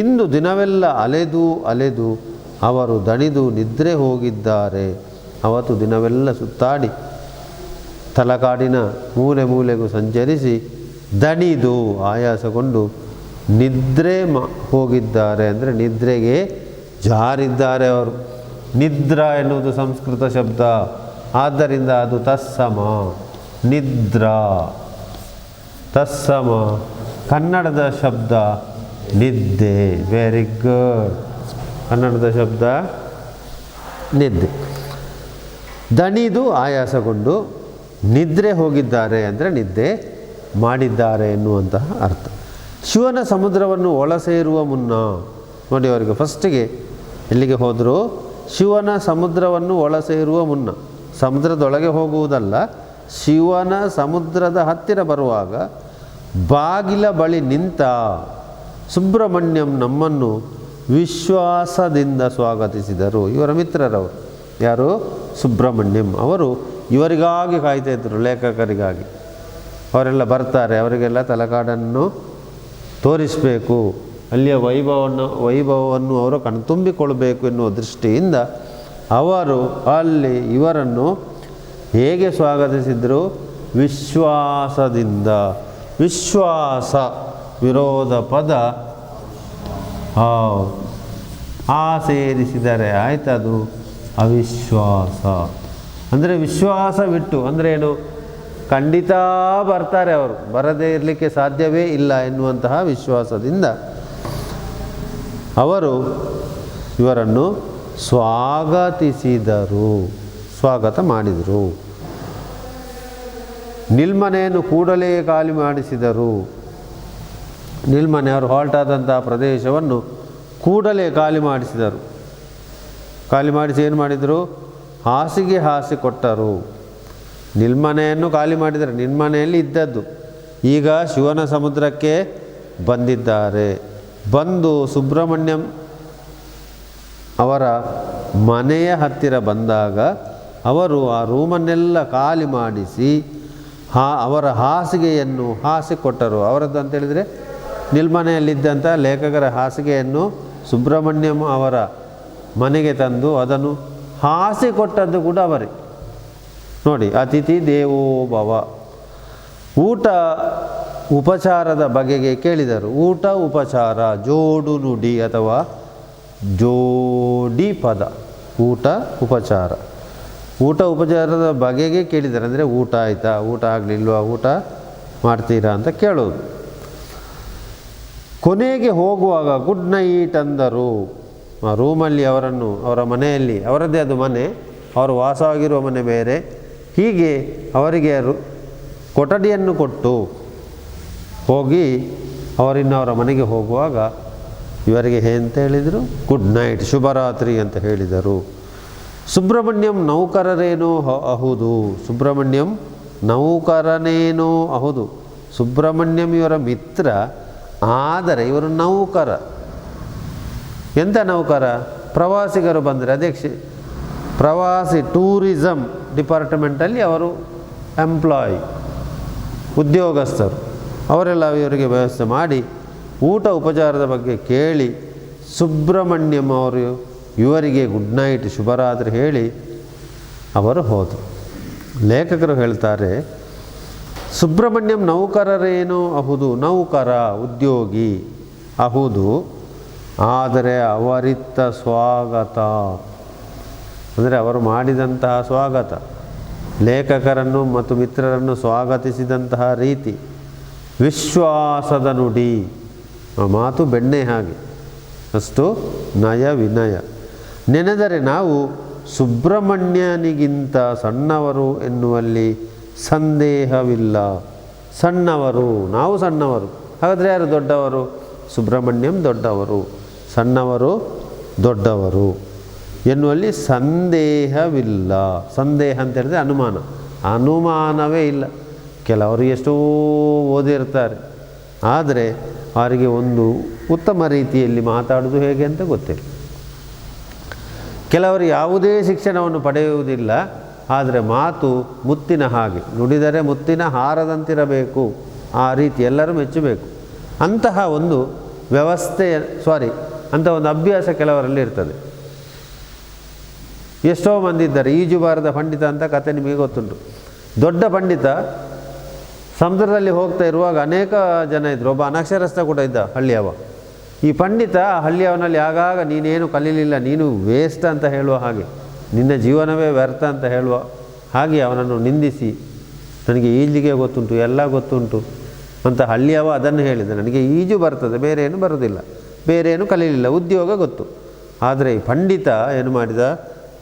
ಇಂದು ದಿನವೆಲ್ಲ ಅಲೆದು ಅಲೆದು ಅವರು ದಣಿದು ನಿದ್ರೆ ಹೋಗಿದ್ದಾರೆ. ಅವತ್ತು ದಿನವೆಲ್ಲ ಸುತ್ತಾಡಿ ತಲಕಾಡಿನ ಮೂಲೆ ಮೂಲೆಗೂ ಸಂಚರಿಸಿ ದಣಿದು ಆಯಾಸಗೊಂಡು ನಿದ್ರೆ ಹೋಗಿದ್ದಾರೆ. ಅಂದರೆ ನಿದ್ರೆಗೆ ಜಾರಿದ್ದಾರೆ ಅವರು. ನಿದ್ರಾ ಎನ್ನುವುದು ಸಂಸ್ಕೃತ ಶಬ್ದ, ಆದ್ದರಿಂದ ಅದು ತತ್ಸಮ, ನಿದ್ರಾ. ತತ್ಸಮ ಕನ್ನಡದ ಶಬ್ದ ನಿದ್ದೆ. Very good. ಕನ್ನಡದ ಶಬ್ದ ನಿದ್ದೆ. ದಣಿದು ಆಯಾಸಗೊಂಡು ನಿದ್ರೆ ಹೋಗಿದ್ದಾರೆ ಅಂದರೆ ನಿದ್ದೆ ಮಾಡಿದ್ದಾರೆ ಎನ್ನುವಂತಹ ಅರ್ಥ. ಶಿವನ ಸಮುದ್ರವನ್ನು ಒಳ ಸೇರುವ ಮುನ್ನ ನೋಡಿ, ಅವರಿಗೆ ಫಸ್ಟಿಗೆ ಎಲ್ಲಿಗೆ ಹೋದರು? ಶಿವನ ಸಮುದ್ರವನ್ನು ಒಳ ಸೇರುವ ಮುನ್ನ. ಸಮುದ್ರದೊಳಗೆ ಹೋಗುವುದಲ್ಲ, ಶಿವನ ಸಮುದ್ರದ ಹತ್ತಿರ ಬರುವಾಗ ಬಾಗಿಲ ಬಳಿ ನಿಂತ ಸುಬ್ರಹ್ಮಣ್ಯಂ ನಮ್ಮನ್ನು ವಿಶ್ವಾಸದಿಂದ ಸ್ವಾಗತಿಸಿದರು. ಇವರ ಮಿತ್ರರವರು ಯಾರು? ಸುಬ್ರಹ್ಮಣ್ಯಂ. ಅವರು ಇವರಿಗಾಗಿ ಕಾಯ್ತಾ ಇದ್ದರು, ಲೇಖಕರಿಗಾಗಿ. ಅವರೆಲ್ಲ ಬರ್ತಾರೆ, ಅವರಿಗೆಲ್ಲ ತಲಕಾಡನ್ನು ತೋರಿಸಬೇಕು, ಅಲ್ಲಿಯ ವೈಭವವನ್ನು ಅವರು ಕಣ್ತುಂಬಿಕೊಳ್ಬೇಕು ಎನ್ನುವ ದೃಷ್ಟಿಯಿಂದ ಅವರು ಅಲ್ಲಿ ಇವರನ್ನು ಹೇಗೆ ಸ್ವಾಗತಿಸಿದರು? ವಿಶ್ವಾಸದಿಂದ. ವಿಶ್ವಾಸ ವಿರೋಧ ಪದ ಆ ಸೇರಿಸಿದರೆ ಆಯ್ತದು ಅವಿಶ್ವಾಸ. ಅಂದರೆ ವಿಶ್ವಾಸವಿಟ್ಟು ಅಂದರೆ ಏನು? ಖಂಡಿತ ಬರ್ತಾರೆ ಅವರು, ಬರದೇ ಇರಲಿಕ್ಕೆ ಸಾಧ್ಯವೇ ಇಲ್ಲ ಎನ್ನುವಂತಹ ವಿಶ್ವಾಸದಿಂದ ಅವರು ಇವರನ್ನು ಸ್ವಾಗತಿಸಿದರು, ಸ್ವಾಗತ ಮಾಡಿದರು. ನಿಲ್ಮನೆಯನ್ನು ಕೂಡಲೇ ಖಾಲಿ ಮಾಡಿಸಿದರು. ನಿಲ್ಮನೆ ಅವರು ಹಾಲ್ಟ್ ಆದಂತಹ ಪ್ರದೇಶವನ್ನು ಕೂಡಲೇ ಖಾಲಿ ಮಾಡಿಸಿದರು. ಖಾಲಿ ಮಾಡಿಸಿ ಏನು ಮಾಡಿದರು? ಹಾಸಿಗೆ ಕೊಟ್ಟರು. ನಿಲ್ಮನೆಯನ್ನು ಖಾಲಿ ಮಾಡಿದರೆ, ನಿಲ್ಮನೆಯಲ್ಲಿ ಇದ್ದದ್ದು. ಈಗ ಶಿವನ ಸಮುದ್ರಕ್ಕೆ ಬಂದಿದ್ದಾರೆ. ಬಂದು ಸುಬ್ರಹ್ಮಣ್ಯಂ ಅವರ ಮನೆಯ ಹತ್ತಿರ ಬಂದಾಗ ಅವರು ಆ ರೂಮನ್ನೆಲ್ಲ ಖಾಲಿ ಮಾಡಿಸಿ ಅವರ ಹಾಸಿಗೆಯನ್ನು ಹಾಸಿಕೊಟ್ಟರು. ಅವರದ್ದು ಅಂತೇಳಿದರೆ ನಿಲ್ಮನೆಯಲ್ಲಿದ್ದಂಥ ಲೇಖಕರ ಹಾಸಿಗೆಯನ್ನು ಸುಬ್ರಹ್ಮಣ್ಯಂ ಅವರ ಮನೆಗೆ ತಂದು ಅದನ್ನು ಹಾಸಿಕೊಟ್ಟದ್ದು ಕೂಡ ಅವರೇ. ನೋಡಿ, ಅತಿಥಿ ದೇವೋ ಭವ. ಊಟ ಉಪಚಾರದ ಬಗೆಗೆ ಕೇಳಿದರು. ಊಟ ಉಪಚಾರ ಜೋಡು ನುಡಿ ಅಥವಾ ಜೋಡಿ ಪದ. ಊಟ ಉಪಚಾರ, ಊಟ ಉಪಚಾರದ ಬಗೆಗೆ ಕೇಳಿದ್ದಾರೆ. ಅಂದರೆ ಊಟ ಆಯಿತಾ, ಊಟ ಆಗಲಿಲ್ವಾ, ಊಟ ಮಾಡ್ತೀರಾ ಅಂತ ಕೇಳೋದು. ಕೊನೆಗೆ ಹೋಗುವಾಗ ಗುಡ್ ನೈಟ್ ಅಂದರು. ಆ ರೂಮಲ್ಲಿ ಅವರನ್ನು, ಅವರ ಮನೆಯಲ್ಲಿ, ಅವರದ್ದೇ ಅದು ಮನೆ, ಅವರು ವಾಸವಾಗಿರುವ ಮನೆ ಬೇರೆ. ಹೀಗೆ ಅವರಿಗೆ ಕೊಠಡಿಯನ್ನು ಕೊಟ್ಟು ಹೋಗಿ ಅವರಿನ್ನು ಅವರ ಮನೆಗೆ ಹೋಗುವಾಗ ಇವರಿಗೆ ಅಂತ ಹೇಳಿದರು? ಗುಡ್ ನೈಟ್, ಶುಭರಾತ್ರಿ ಅಂತ ಹೇಳಿದರು. ಸುಬ್ರಹ್ಮಣ್ಯಂ ನೌಕರರೇನೋ ಅಹುದು. ಸುಬ್ರಹ್ಮಣ್ಯಂ ನೌಕರನೇನೋ ಅಹುದು. ಸುಬ್ರಹ್ಮಣ್ಯಂ ಇವರ ಮಿತ್ರ, ಆದರೆ ಇವರು ನೌಕರ. ಎಂಥ ನೌಕರ? ಪ್ರವಾಸಿಗರು ಬಂದರೆ ಪ್ರವಾಸಿ ಟೂರಿಸಮ್ ಡಿಪಾರ್ಟ್ಮೆಂಟಲ್ಲಿ ಅವರು ಎಂಪ್ಲಾಯಿ, ಉದ್ಯೋಗಸ್ಥರು. ಅವರೆಲ್ಲ ಇವರಿಗೆ ವ್ಯವಸ್ಥೆ ಮಾಡಿ ಊಟ ಉಪಚಾರದ ಬಗ್ಗೆ ಕೇಳಿ ಸುಬ್ರಹ್ಮಣ್ಯಂ ಅವರು ಇವರಿಗೆ ಗುಡ್ ನೈಟ್, ಶುಭರಾತ್ರಿ ಹೇಳಿ ಅವರು ಹೋದರು. ಲೇಖಕರು ಹೇಳ್ತಾರೆ, ಸುಬ್ರಹ್ಮಣ್ಯಂ ನೌಕರರೇನೋ ಅಹುದು. ನೌಕರ, ಉದ್ಯೋಗಿ, ಅಹುದು. ಆದರೆ ಅವರಿತ್ತ ಸ್ವಾಗತ ಅಂದರೆ ಅವರು ಮಾಡಿದಂತಹ ಸ್ವಾಗತ, ಲೇಖಕರನ್ನು ಮತ್ತು ಮಿತ್ರರನ್ನು ಸ್ವಾಗತಿಸಿದಂತಹ ರೀತಿ, ವಿಶ್ವಾಸದ ನುಡಿ, ಮಾತು ಬೆಣ್ಣೆ ಹಾಗೆ, ಅಷ್ಟು ನಯ ವಿನಯ. ನೆನೆದರೆ ನಾವು ಸುಬ್ರಹ್ಮಣ್ಯನಿಗಿಂತ ಸಣ್ಣವರು ಎನ್ನುವಲ್ಲಿ ಸಂದೇಹವಿಲ್ಲ. ಸಣ್ಣವರು, ನಾವು ಸಣ್ಣವರು. ಹಾಗಾದರೆ ಯಾರು ದೊಡ್ಡವರು? ಸುಬ್ರಹ್ಮಣ್ಯಂ ದೊಡ್ಡವರು, ಸಣ್ಣವರು ದೊಡ್ಡವರು ಎನ್ನುವಲ್ಲಿ ಸಂದೇಹವಿಲ್ಲ. ಸಂದೇಹ ಅಂತ ಹೇಳಿದ್ರೆ ಅನುಮಾನ, ಅನುಮಾನವೇ ಇಲ್ಲ. ಕೆಲವರು ಎಷ್ಟೋ ಓದಿರ್ತಾರೆ, ಆದರೆ ಅವರಿಗೆ ಒಂದು ಉತ್ತಮ ರೀತಿಯಲ್ಲಿ ಮಾತಾಡೋದು ಹೇಗೆ ಅಂತ ಗೊತ್ತಿಲ್ಲ. ಕೆಲವರು ಯಾವುದೇ ಶಿಕ್ಷಣವನ್ನು ಪಡೆಯುವುದಿಲ್ಲ, ಆದರೆ ಮಾತು ಮುತ್ತಿನ ಹಾಗೆ, ನುಡಿದರೆ ಮುತ್ತಿನ ಹಾರದಂತಿರಬೇಕು, ಆ ರೀತಿ ಎಲ್ಲರೂ ಮೆಚ್ಚಬೇಕು. ಅಂತಹ ಒಂದು ವ್ಯವಸ್ಥೆ, ಅಂಥ ಒಂದು ಅಭ್ಯಾಸ ಕೆಲವರಲ್ಲಿ ಇರ್ತದೆ. ಎಷ್ಟೋ ಮಂದಿ ಇದ್ದಾರೆ. ಈಜುಬಾರದ ಪಂಡಿತ ಅಂತ ಕತೆ ನಿಮಗೆ ಗೊತ್ತುಂಟು. ದೊಡ್ಡ ಪಂಡಿತ ಸಮುದ್ರದಲ್ಲಿ ಹೋಗ್ತಾ ಇರುವಾಗ ಅನೇಕ ಜನ ಇದ್ದರು. ಒಬ್ಬ ಅನಕ್ಷರಸ್ಥ ಕೂಡ ಇದ್ದ, ಹಳ್ಳಿಯವ. ಈ ಪಂಡಿತ ಹಳ್ಳಿಯವನಲ್ಲಿ ಆಗಾಗ ನೀನೇನು ಕಲೀಲಿಲ್ಲ, ನೀನು ವೇಸ್ಟ್ ಅಂತ ಹೇಳುವ ಹಾಗೆ, ನಿನ್ನ ಜೀವನವೇ ವ್ಯರ್ಥ ಅಂತ ಹೇಳುವ ಹಾಗೆ ಅವನನ್ನು ನಿಂದಿಸಿ, ನನಗೆ ಈಜಲಿಗೆ ಗೊತ್ತುಂಟು, ಎಲ್ಲ ಗೊತ್ತುಂಟು ಅಂತ ಹಳ್ಳಿಯವ ಅದನ್ನು ಹೇಳಿದ. ನನಗೆ ಈಜು ಬರ್ತದೆ, ಬೇರೆ ಏನು ಬರೋದಿಲ್ಲ, ಬೇರೆ ಏನು ಕಲೀಲಿಲ್ಲ, ಉದ್ಯೋಗ ಗೊತ್ತು. ಆದರೆ ಈ ಪಂಡಿತ ಏನು ಮಾಡಿದ?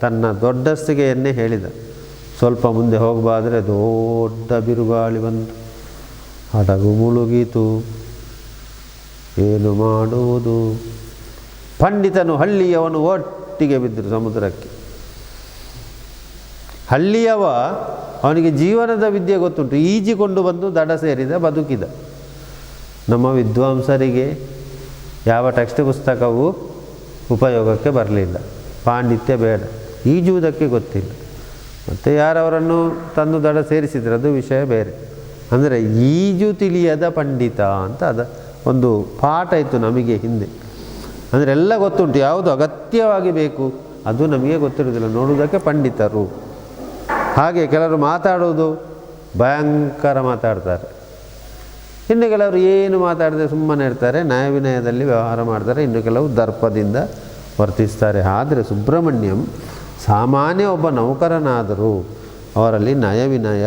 ತನ್ನ ದೊಡ್ಡಸ್ತಿಗೆಯನ್ನೇ ಹೇಳಿದ. ಸ್ವಲ್ಪ ಮುಂದೆ ಹೋಗಬಾದರೆ ದೊಡ್ಡ ಬಿರುಗಾಳಿ ಬಂತು, ಹಡಗು ಮುಳುಗೀತು, ಏನು ಮಾಡುವುದು? ಪಂಡಿತನು ಹಳ್ಳಿಯವನು ಒಟ್ಟಿಗೆ ಬಿದ್ದರು ಸಮುದ್ರಕ್ಕೆ. ಹಳ್ಳಿಯವ, ಅವನಿಗೆ ಜೀವನದ ವಿದ್ಯೆ ಗೊತ್ತುಂಟು, ಈಜಿಕೊಂಡು ಬಂದು ದಡ ಸೇರಿದ, ಬದುಕಿದ. ನಮ್ಮ ವಿದ್ವಾಂಸರಿಗೆ ಯಾವ ಟೆಕ್ಸ್ಟ್ ಪುಸ್ತಕವೂ ಉಪಯೋಗಕ್ಕೆ ಬರಲಿಲ್ಲ, ಪಾಂಡಿತ್ಯ ಬೇಡ, ಈಜುವುದಕ್ಕೆ ಗೊತ್ತಿಲ್ಲ. ಮತ್ತು ಯಾರವರನ್ನು ತಂದು ದಡ ಸೇರಿಸಿದ್ರೆ ಅದು ವಿಷಯ ಬೇರೆ. ಅಂದರೆ ಈಜು ತಿಳಿಯದ ಪಂಡಿತ ಅಂತ ಒಂದು ಪಾಠ ಇತ್ತು ನಮಗೆ ಹಿಂದೆ. ಅಂದರೆ ಎಲ್ಲ ಗೊತ್ತುಂಟು, ಯಾವುದು ಅಗತ್ಯವಾಗಿ ಬೇಕು ಅದು ನಮಗೆ ಗೊತ್ತಿರೋದಿಲ್ಲ, ನೋಡುವುದಕ್ಕೆ ಪಂಡಿತರು. ಹಾಗೆ ಕೆಲವರು ಮಾತಾಡೋದು ಭಯಂಕರ ಮಾತಾಡ್ತಾರೆ, ಇನ್ನು ಕೆಲವರು ಏನು ಮಾತಾಡದೆ ಸುಮ್ಮನೆ ಇರ್ತಾರೆ, ನ್ಯಾಯವಿನಯದಲ್ಲಿ ವ್ಯವಹಾರ ಮಾಡ್ತಾರೆ, ಇನ್ನು ಕೆಲವು ದರ್ಪದಿಂದ ವರ್ತಿಸ್ತಾರೆ. ಆದರೆ ಸುಬ್ರಹ್ಮಣ್ಯಂ ಸಾಮಾನ್ಯ ಒಬ್ಬ ನೌಕರನಾದರೂ ಅವರಲ್ಲಿ ನಯವಿನಯ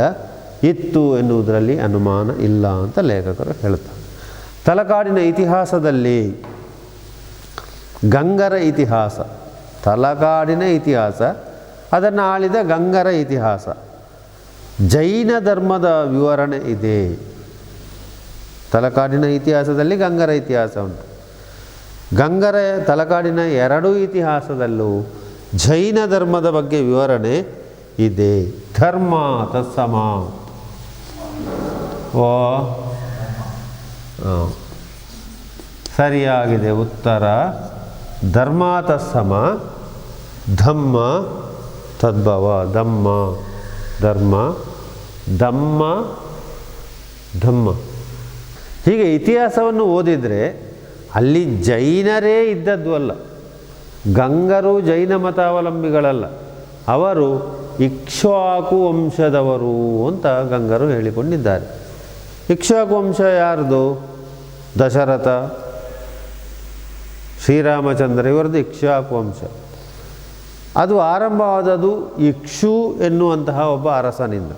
ಇತ್ತು ಎನ್ನುವುದರಲ್ಲಿ ಅನುಮಾನ ಇಲ್ಲ ಅಂತ ಲೇಖಕರು ಹೇಳ್ತಾರೆ. ತಲಕಾಡಿನ ಇತಿಹಾಸದಲ್ಲಿ ಗಂಗರ ಇತಿಹಾಸ, ತಲಕಾಡಿನ ಇತಿಹಾಸ, ಅದನ್ನು ಆಳಿದ ಗಂಗರ ಇತಿಹಾಸ, ಜೈನ ಧರ್ಮದ ವಿವರಣೆ ಇದೆ. ತಲಕಾಡಿನ ಇತಿಹಾಸದಲ್ಲಿ ಗಂಗರ ಇತಿಹಾಸ ಉಂಟು. ಗಂಗರ ತಲಕಾಡಿನ ಎರಡೂ ಇತಿಹಾಸದಲ್ಲೂ ಜೈನ ಧರ್ಮದ ಬಗ್ಗೆ ವಿವರಣೆ ಇದೆ. ಧರ್ಮ ತತ್ಸಮ. ಸರಿಯಾಗಿದೆ ಉತ್ತರ. ಧರ್ಮ ತತ್ಸಮ, ಧಮ್ಮ ತದ್ಭವ. ಧಮ್ಮ ಧರ್ಮ, ಧಮ್ಮ ಧಮ್ಮ. ಹೀಗೆ ಇತಿಹಾಸವನ್ನು ಓದಿದರೆ ಅಲ್ಲಿ ಜೈನರೇ ಇದ್ದದ್ದು ಅಲ್ಲ, ಗಂಗರು ಜೈನ ಮತಾವಲಂಬಿಗಳಲ್ಲ, ಅವರು ಇಕ್ಷ್ವಾಕು ವಂಶದವರು ಅಂತ ಗಂಗರು ಹೇಳಿಕೊಂಡಿದ್ದಾರೆ. ಇಕ್ಷ್ವಾಕು ವಂಶ ಯಾರ್ದು? ದಶರಥ, ಶ್ರೀರಾಮಚಂದ್ರ ಇವರದ್ದು ಇಕ್ಷ್ವಾಕು ವಂಶ. ಅದು ಆರಂಭವಾದದ್ದು ಇಕ್ಷು ಎನ್ನುವಂತಹ ಒಬ್ಬ ಅರಸನಿಂದ.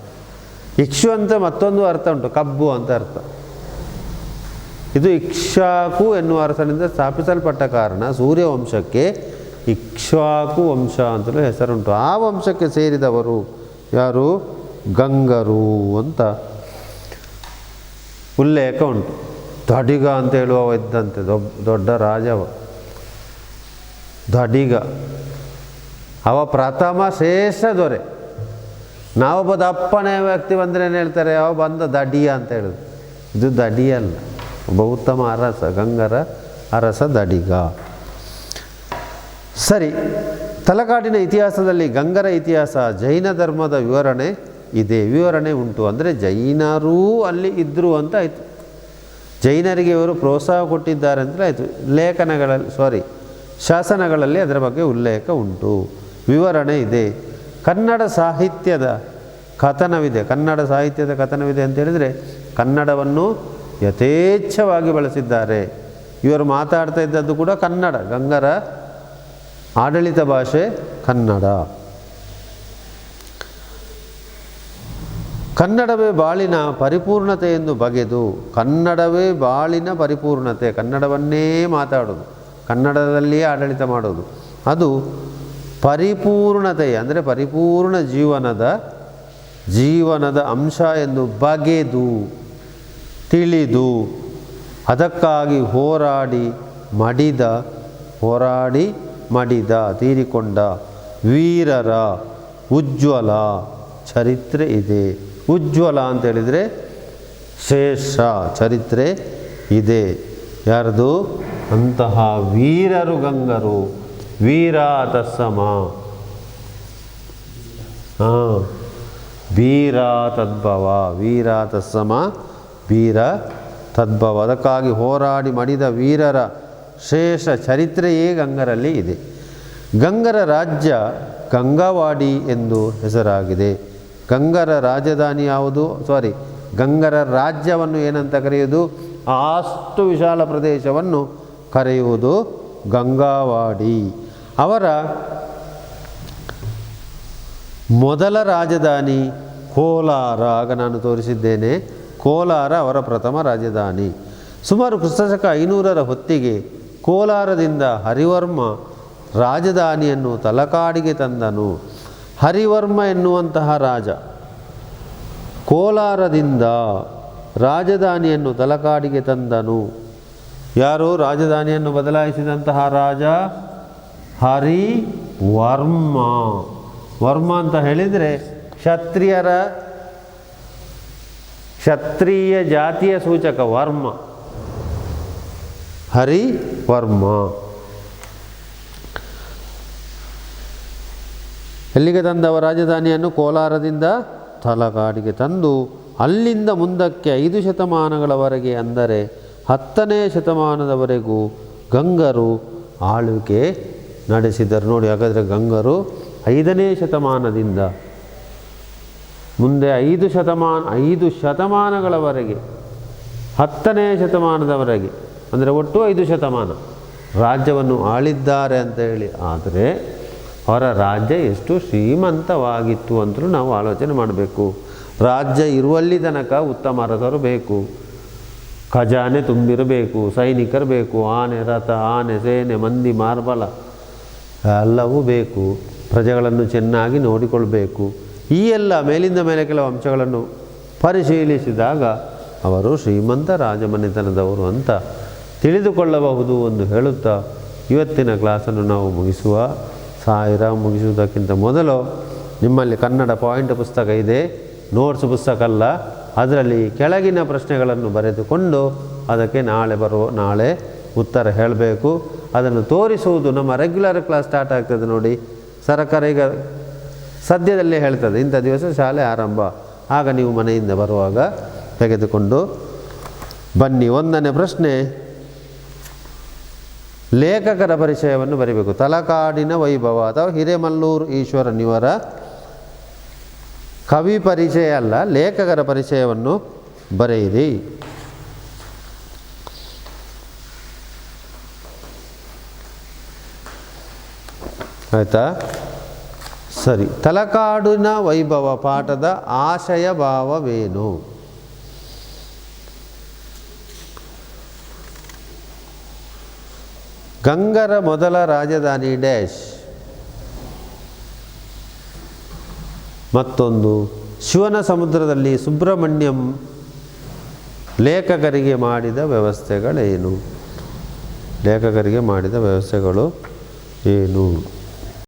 ಇಕ್ಷು ಅಂತ ಮತ್ತೊಂದು ಅರ್ಥ ಉಂಟು, ಕಬ್ಬು ಅಂತ ಅರ್ಥ. ಇದು ಇಕ್ಷ್ವಾಕು ಎನ್ನುವ ಅರಸನಿಂದ ಸ್ಥಾಪಿಸಲ್ಪಟ್ಟ ಕಾರಣ ಸೂರ್ಯವಂಶಕ್ಕೆ ಇಕ್ಷ್ವಾಕು ವಂಶ ಅಂತಲೂ ಹೆಸರುಂಟು. ಆ ವಂಶಕ್ಕೆ ಸೇರಿದವರು ಯಾರು? ಗಂಗರು ಅಂತ ಉಲ್ಲೇಖ ಉಂಟು. ದಡಿಗ ಅಂತ ಹೇಳುವವ ಇದ್ದಂತೆ, ದೊಡ್ಡ ರಾಜವ ದಡಿಗ. ಅವ ಪ್ರಥಮ ಶ್ರೇಷ್ಠ ದೊರೆ. ನಾವೊಬ್ಬ ದಪ್ಪನೇ ವ್ಯಕ್ತಿ ಬಂದರೆ ಏನು ಹೇಳ್ತಾರೆ, ಅವ ಬಂದ ದಡಿಯ ಅಂತ ಹೇಳೋದು. ಇದು ದಡಿಯಲ್ಲ, ಒಬ್ಬ ಉತ್ತಮ ಅರಸ, ಗಂಗರ ಅರಸ ದಡಿಗ. ಸರಿ, ತಲಕಾಡಿನ ಇತಿಹಾಸದಲ್ಲಿ ಗಂಗರ ಇತಿಹಾಸ ಜೈನ ಧರ್ಮದ ವಿವರಣೆ ಇದೆ, ವಿವರಣೆ ಉಂಟು. ಅಂದರೆ ಜೈನರೂ ಅಲ್ಲಿ ಇದ್ದರು ಅಂತ ಆಯಿತು. ಜೈನರಿಗೆ ಇವರು ಪ್ರೋತ್ಸಾಹ ಕೊಟ್ಟಿದ್ದಾರೆ ಅಂತಲೇ ಆಯಿತು. ಲೇಖನಗಳಲ್ಲಿ ಶಾಸನಗಳಲ್ಲಿ ಅದರ ಬಗ್ಗೆ ಉಲ್ಲೇಖ ಉಂಟು, ವಿವರಣೆ ಇದೆ. ಕನ್ನಡ ಸಾಹಿತ್ಯದ ಕಥನವಿದೆ. ಕನ್ನಡ ಸಾಹಿತ್ಯದ ಕಥನವಿದೆ ಅಂತ ಹೇಳಿದರೆ ಕನ್ನಡವನ್ನು ಯಥೇಚ್ಛವಾಗಿ ಬಳಸಿದ್ದಾರೆ. ಇವರು ಮಾತಾಡ್ತಾ ಇದ್ದದ್ದು ಕೂಡ ಕನ್ನಡ. ಗಂಗರ ಆಡಳಿತ ಭಾಷೆ ಕನ್ನಡ. ಕನ್ನಡವೇ ಬಾಳಿನ ಪರಿಪೂರ್ಣತೆ ಎಂದು ಬಗೆದು, ಕನ್ನಡವೇ ಬಾಳಿನ ಪರಿಪೂರ್ಣತೆ, ಕನ್ನಡವನ್ನೇ ಮಾತಾಡೋದು, ಕನ್ನಡದಲ್ಲಿಯೇ ಆಡಳಿತ ಮಾಡೋದು, ಅದು ಪರಿಪೂರ್ಣತೆ ಅಂದರೆ ಪರಿಪೂರ್ಣ ಜೀವನದ ಅಂಶ ಎಂದು ಬಗೆದು ತಿಳಿದು ಅದಕ್ಕಾಗಿ ಹೋರಾಡಿ ಮಡಿದ ತೀರಿಕೊಂಡ ವೀರರ ಉಜ್ವಲ ಚರಿತ್ರೆ ಇದೆ. ಉಜ್ವಲ ಅಂತ ಹೇಳಿದರೆ ಶ್ರೇಷ್ಠ ಚರಿತ್ರೆ ಇದೆ. ಯಾರ್ದು? ಅಂತಹ ವೀರರು ಗಂಗರು. ವೀರ ತತ್ಸಮ, ವೀರ ತದ್ಭವ, ವೀರ ತತ್ಸಮ, ವೀರ ತದ್ಭವ. ಅದಕ್ಕಾಗಿ ಹೋರಾಡಿ ಮಡಿದ ವೀರರ ಶ್ರೇಷ್ಠ ಚರಿತ್ರೆಯೇ ಗಂಗರಲ್ಲಿ ಇದೆ. ಗಂಗರ ರಾಜ್ಯ ಗಂಗಾವಾಡಿ ಎಂದು ಹೆಸರಾಗಿದೆ. ಗಂಗರ ರಾಜಧಾನಿ ಯಾವುದು? ಗಂಗರ ರಾಜ್ಯವನ್ನು ಏನಂತ ಕರೆಯುವುದು? ಅಷ್ಟು ವಿಶಾಲ ಪ್ರದೇಶವನ್ನು ಕರೆಯುವುದು ಗಂಗಾವಾಡಿ. ಅವರ ಮೊದಲ ರಾಜಧಾನಿ ಕೋಲಾರ. ಆಗ ನಾನು ತೋರಿಸಿದ್ದೇನೆ, ಕೋಲಾರ ಅವರ ಪ್ರಥಮ ರಾಜಧಾನಿ. ಸುಮಾರು ಕ್ರಿಸ್ತಶಕ 500ರ ಹೊತ್ತಿಗೆ ಕೋಲಾರದಿಂದ ಹರಿವರ್ಮ ರಾಜಧಾನಿಯನ್ನು ತಲಕಾಡಿಗೆ ತಂದನು. ಹರಿವರ್ಮ ಎನ್ನುವಂತಹ ರಾಜ ಕೋಲಾರದಿಂದ ರಾಜಧಾನಿಯನ್ನು ತಲಕಾಡಿಗೆ ತಂದನು. ಯಾರು ರಾಜಧಾನಿಯನ್ನು ಬದಲಾಯಿಸಿದಂತಹ ರಾಜ? ಹರಿವರ್ಮ. ವರ್ಮ ಅಂತ ಹೇಳಿದರೆ ಕ್ಷತ್ರಿಯ ಜಾತಿಯ ಸೂಚಕ ವರ್ಮ. ಹರಿವರ್ಮ ಎಲ್ಲಿಗೆ ತಂದವ ರಾಜಧಾನಿಯನ್ನು? ಕೋಲಾರದಿಂದ ತಲಕಾಡಿಗೆ ತಂದು ಅಲ್ಲಿಂದ ಮುಂದಕ್ಕೆ 5 ಶತಮಾನಗಳವರೆಗೆ, ಅಂದರೆ 10ನೇ ಶತಮಾನದವರೆಗೂ ಗಂಗರು ಆಳ್ವಿಕೆ ನಡೆಸಿದರು. ನೋಡಿ, ಹಾಗಾದರೆ ಗಂಗರು 5ನೇ ಶತಮಾನದಿಂದ ಮುಂದೆ 5 ಶತಮಾನಗಳವರೆಗೆ, 10ನೇ ಶತಮಾನದವರೆಗೆ, ಅಂದರೆ ಒಟ್ಟು 5 ಶತಮಾನ ರಾಜ್ಯವನ್ನು ಆಳಿದ್ದಾರೆ ಅಂತ ಹೇಳಿ. ಆದರೆ ಅವರ ರಾಜ್ಯ ಎಷ್ಟು ಶ್ರೀಮಂತವಾಗಿತ್ತು ಅಂತಲೂ ನಾವು ಆಲೋಚನೆ ಮಾಡಬೇಕು. ರಾಜ್ಯ ಇರುವಲ್ಲಿ ತನಕ ಉತ್ತಮ ಅರಸರು ಬೇಕು, ಖಜಾನೆ ತುಂಬಿರಬೇಕು, ಸೈನಿಕರು ಬೇಕು, ಆನೆ ರಥ, ಆನೆ ಸೇನೆ, ಮಂದಿ ಮಾರ್ಬಲ ಎಲ್ಲವೂ ಬೇಕು, ಪ್ರಜೆಗಳನ್ನು ಚೆನ್ನಾಗಿ ನೋಡಿಕೊಳ್ಬೇಕು. ಈ ಎಲ್ಲ ಮೇಲಿಂದ ಮೇಲೆ ಕೆಲವು ಅಂಶಗಳನ್ನು ಪರಿಶೀಲಿಸಿದಾಗ ಅವರು ಶ್ರೀಮಂತ ರಾಜಮನೆತನದವರು ಅಂತ ತಿಳಿದುಕೊಳ್ಳಬಹುದು ಎಂದು ಹೇಳುತ್ತಾ ಇವತ್ತಿನ ಕ್ಲಾಸನ್ನು ನಾವು ಮುಗಿಸುವುದಕ್ಕಿಂತ ಮೊದಲು ನಿಮ್ಮಲ್ಲಿ ಕನ್ನಡ ಪಾಯಿಂಟ್ ಪುಸ್ತಕ ಇದೆ, ನೋಟ್ಸ್ ಪುಸ್ತಕ ಅಲ್ಲ. ಅದರಲ್ಲಿ ಕೆಳಗಿನ ಪ್ರಶ್ನೆಗಳನ್ನು ಬರೆದುಕೊಂಡು ಅದಕ್ಕೆ ನಾಳೆ ಉತ್ತರ ಹೇಳಬೇಕು. ಅದನ್ನು ತೋರಿಸುವುದು ನಮ್ಮ ರೆಗ್ಯುಲರ್ ಕ್ಲಾಸ್ ಸ್ಟಾರ್ಟ್ ಆಗ್ತದೆ ನೋಡಿ. ಸರ್ಕಾರ ಈಗ ಸದ್ಯದಲ್ಲೇ ಹೇಳ್ತದೆ ಇಂಥ ದಿವಸ ಶಾಲೆ ಆರಂಭ, ಆಗ ನೀವು ಮನೆಯಿಂದ ಬರುವಾಗ ತೆಗೆದುಕೊಂಡು ಬನ್ನಿ. 1ನೇ ಪ್ರಶ್ನೆ, ಲೇಖಕರ ಪರಿಚಯವನ್ನು ಬರೀಬೇಕು. ತಲಕಾಡಿನ ವೈಭವ ಅಥವಾ ಹಿರೇಮಲ್ಲೂರು ಈಶ್ವರನಿವರ ಕವಿ ಪರಿಚಯ ಅಲ್ಲ, ಲೇಖಕರ ಪರಿಚಯವನ್ನು ಬರೆಯಿರಿ. ಆಯಿತಾ? ಸರಿ. ತಲಕಾಡಿನ ವೈಭವ ಪಾಠದ ಆಶಯ ಭಾವವೇನು? ಗಂಗರ ಮೊದಲ ರಾಜಧಾನಿ ಡ್ಯಾಶ್. ಮತ್ತೊಂದು, ಶಿವನ ಸಮುದ್ರದಲ್ಲಿ ಸುಬ್ರಹ್ಮಣ್ಯಂ ಲೇಖಕರಿಗೆ ಮಾಡಿದ ವ್ಯವಸ್ಥೆಗಳೇನು? ಲೇಖಕರಿಗೆ ಮಾಡಿದ ವ್ಯವಸ್ಥೆಗಳು ಏನು?